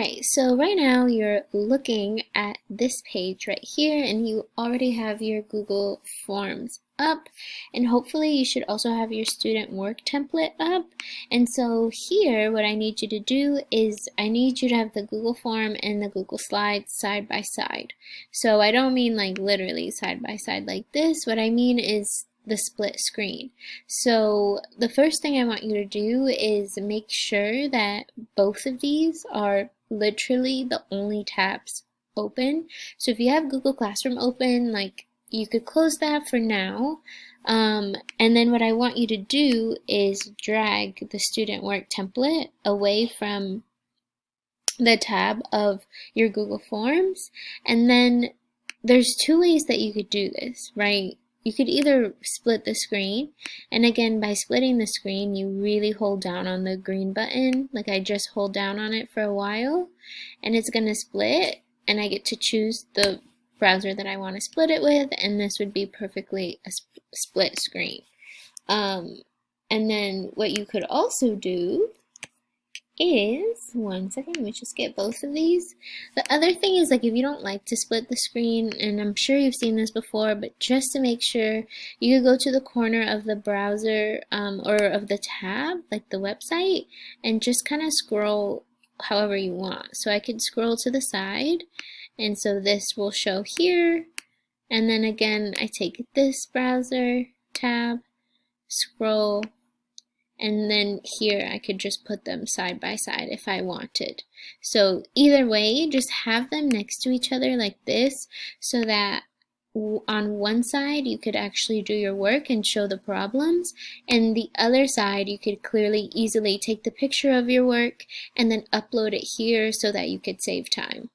Alright, so right now you're looking at this page right here and you already have your Google Forms up, and hopefully you should also have your student work template up. And so here what I need you to do is I need you to have the Google Form and the Google Slides side by side. So I don't mean like literally side by side like this. What I mean is the split screen. So the first thing I want you to do is make sure that both of these are literally the only tabs open. So if you have Google Classroom open, like you could close that for now. And then what I want you to do is drag the student work template away from the tab of your Google Forms. And then there's two ways that you could do this, right? You could either split the screen, and again, by splitting the screen, you really hold down on the green button, like I just hold down on it for a while, and it's gonna split, and I get to choose the browser that I want to split it with, and this would be perfectly a split screen. And then what you could also do is, one second, let me just get both of these. The other thing is, like, if you don't like to split the screen, and I'm sure you've seen this before, but just to make sure, you could go to the corner of the browser or of the tab, like the website, and just kind of scroll however you want. So I could scroll to the side, and so this will show here, and then again I take this browser tab, scroll, and then here I could just put them side by side if I wanted. So either way, just have them next to each other like this, so that on one side you could actually do your work and show the problems, and the other side you could clearly easily take the picture of your work and then upload it here so that you could save time.